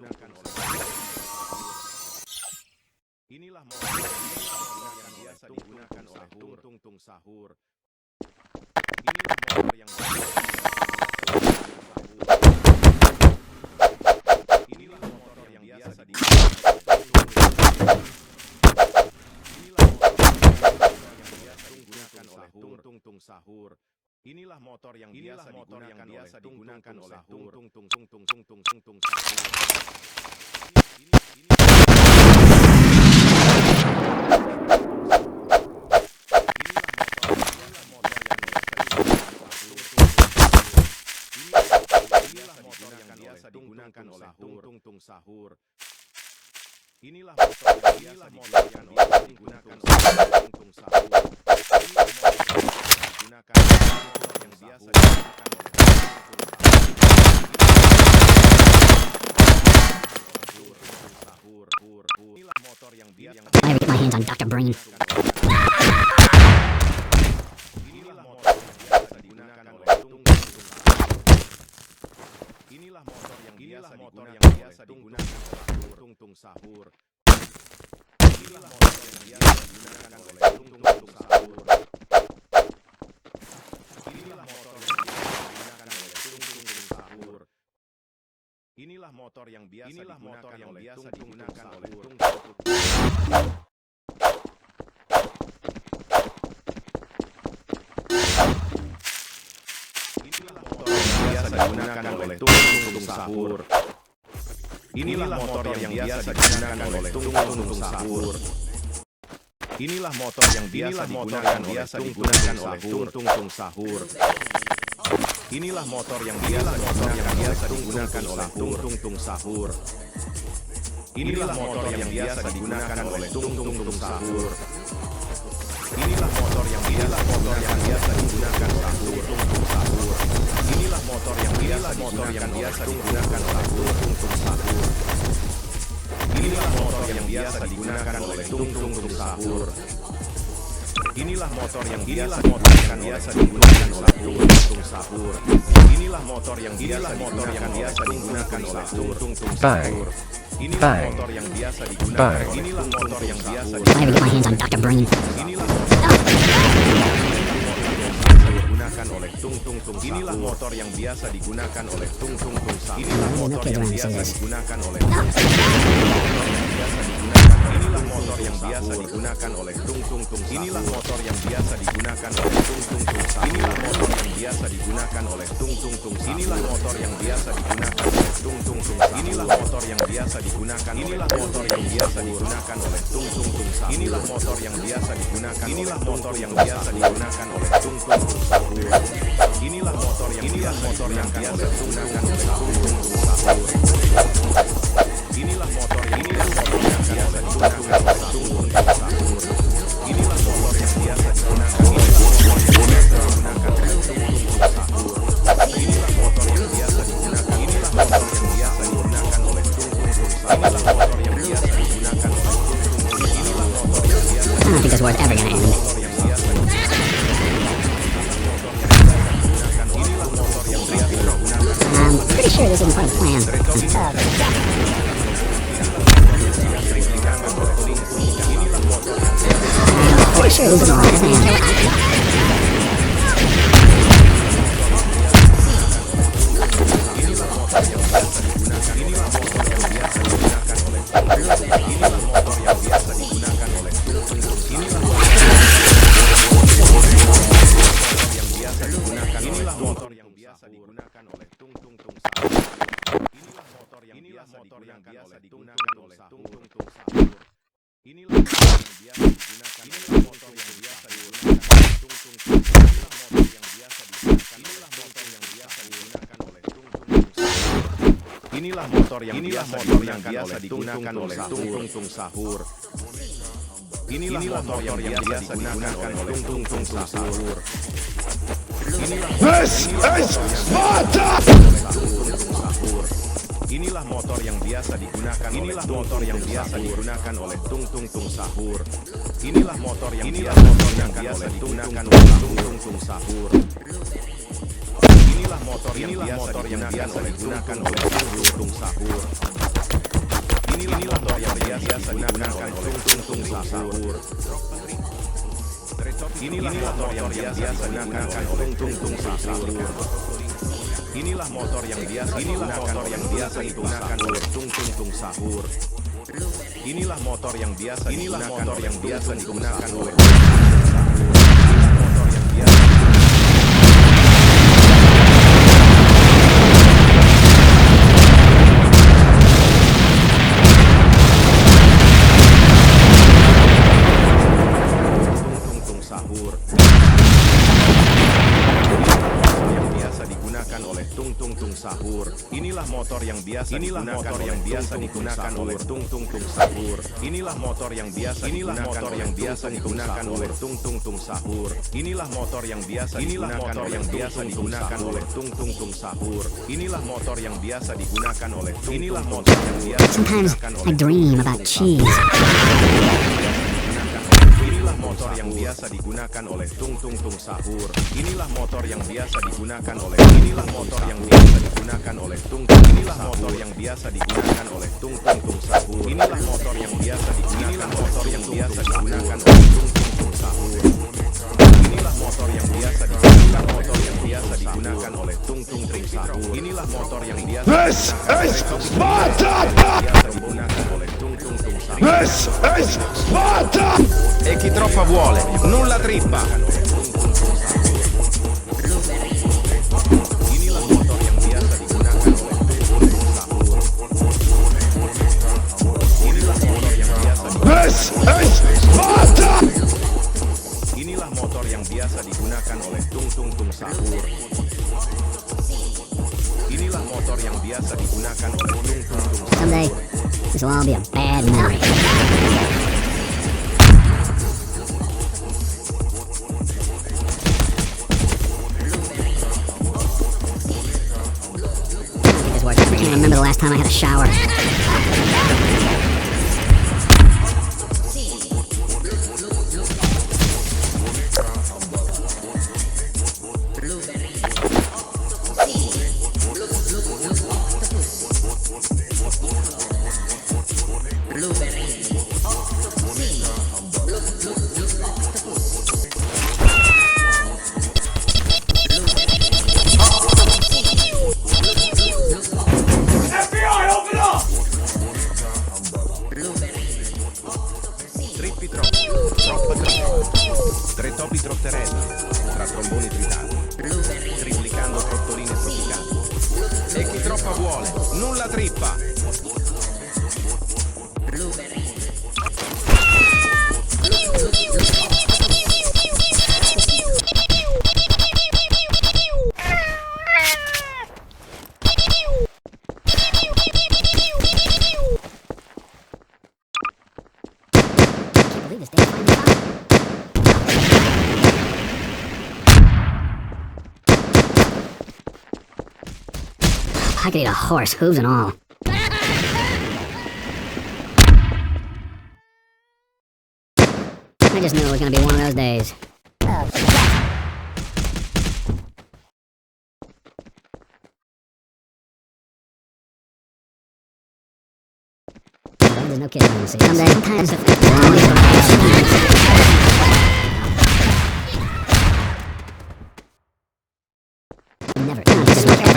digunakan oleh inilah motor yang biasa digunakan oleh tung-tung sahur. Inilah motor yang inilah motor yang biasa digunakan oleh tung-tung sahur. Inilah motor yang biasa digunakan oleh tung-tung sahur. Digunakan oleh tung-tung sahur. Inilah motor yang biasa digunakan oleh tung-tung sahur. Digunakan yang biasa sahur. Inilah motor yang biasa. I get my hands on Dr. Brain. Inilah motor yang biasa digunakan oleh tung-tung sahur. Inilah motor yang biasa digunakan oleh tung-tung sahur. Inilah motor yang biasa digunakan oleh tung-tung sahur. Inilah motor yang biasa digunakan oleh tung-tung sahur. Inilah motor yang biasa digunakan oleh tung-tung. Digunakan oleh tung-tung sahur. Inilah motor yang biasa digunakan oleh tung-tung sahur. Inilah motor yang biasa digunakan oleh tung-tung sahur. Inilah motor yang biasa digunakan oleh tung-tung sahur. Inilah motor yang biasa digunakan oleh tung-tung sahur. Inilah motor yang biasa digunakan oleh tung-tung sahur. Inilah motor yang biasa digunakan oleh tung-tung sahur. Inilah motor yang biasa digunakan oleh tung-tung sahur. Inilah motor yang biasa digunakan oleh tung-tung sahur. Inilah motor yang biasa digunakan oleh tung-tung sahur. Inilah motor yang biasa digunakan. Inilah motor yang biasa I get my hands on Dr. Brain. digunakan oleh tung-tung sahur. Inilah motor yang biasa digunakan oleh tung-tung sahur. Inilah motor yang biasa digunakan oleh inilah motor yang biasa digunakan oleh tung-tung sahur. Inilah motor yang biasa digunakan oleh tung-tung sahur. Inilah motor yang biasa digunakan oleh tung-tung sahur. Inilah motor yang biasa digunakan oleh tung-tung sahur. Inilah motor yang biasa digunakan. Inilah motor yang biasa digunakan oleh tung-tung sahur. Inilah motor yang biasa digunakan. Inilah motor yang biasa digunakan oleh tung-tung sahur. Inilah motor yang biasa digunakan oleh tung-tung sahur. Inilah motor yang biasa digunakan oleh tung-tung sahur. Inilah motor yang biasa digunakan oleh inilah motor yang biasa digunakan. Inilah motor yang biasa digunakan oleh tung-tung sahur. Inilah motor yang biasa digunakan. Inilah motor yang biasa. I don't think this war's ever gonna end. I'm pretty sure this isn't part of the plan. I'm pretty sure this isn't part of the plan. Inilah motor yang biasa digunakan oleh tung-tung sahur. Inilah motor yang biasa digunakan oleh tung-tung sahur. Inilah motor yang biasa digunakan. Inilah motor yang biasa digunakan oleh tung-tung sahur. Inilah motor yang biasa digunakan oleh tung-tung sahur. Inilah motor yang biasa digunakan oleh tung-tung sahur. Inilah motor yang biasa digunakan oleh tung-tung sahur. This is Sparta! Inilah motor yang biasa digunakan. Inilah motor yang biasa digunakan oleh tung-tung sahur. Inilah motor yang biasa digunakan oleh tung-tung sahur. Inilah motor yang biasa digunakan oleh tung-tung sahur. biasa digunakan oleh tung-tung sahur. Inilah motor yang biasa digunakan oleh tung-tung sahur. Inilah motor yang biasa digunakan oleh tung-tung sahur. Inilah motor yang biasa digunakan oleh motor yang biasa sahur. Inilah motor yang biasa digunakan oleh tung-tung sahur. Inilah motor yang biasa digunakan oleh tung-tung sahur. Inilah motor yang biasa digunakan oleh tung-tung sahur. Inilah motor yang biasa digunakan oleh Sometimes I dream about cheese. Inilah motor yang biasa digunakan oleh tung-tung sahur. Inilah motor yang biasa digunakan oleh inilah motor yang biasa digunakan oleh tung-tung inilah motor yang biasa digunakan oleh tung-tung sahur. Inilah motor yang biasa digunakan oleh tung-tung sahur. Inilah motor yang biasa digunakan oleh tung-tung sahur. Inilah motor yang biasa This is Sparta! digunakan oleh tung-tung sahur. This is Sparta! E chi troppa vuole, nulla trippa. Inilah motor yang biasa digunakan oleh tung-tung sahur. Inilah motor yang biasa This is Sparta! Inilah motor yang biasa digunakan oleh tung-tung sahur. Inilah motor yang biasa digunakan oleh tung-tung sahur. Someday, this will all be a bad memory. I can't remember the last time I had a shower. FBI, open up! Trippi troppi, troppa trippa. Tre topi trotterelli, tra tromboni tritati. Triplicando trottoline tropicali. E chi troppa vuole, nulla trippa. I believe this day finally come. I could eat a horse, hooves and all. I just knew it was gonna be one of those days. Oh, shit. There's no kidding when you see it. Sometimes never. Just look at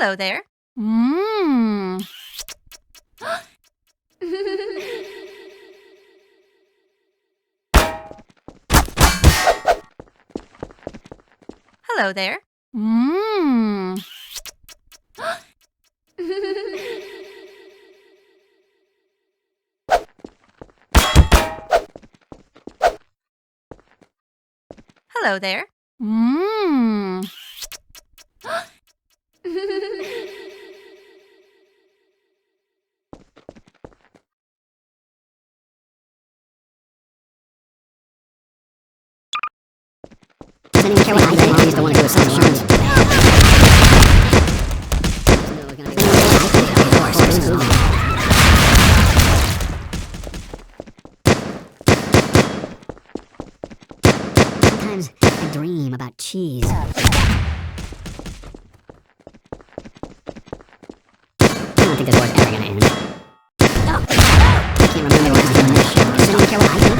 Hello there. Mmm. Hello there. Mmm. Hello there. Mmm. Doesn't even care what I think. He's the one who was self-assured. Of course, who's wrong? Sometimes I dream about cheese. I don't think this war's ever gonna end. I can't remember what I've done in this show. Doesn't even care what I think.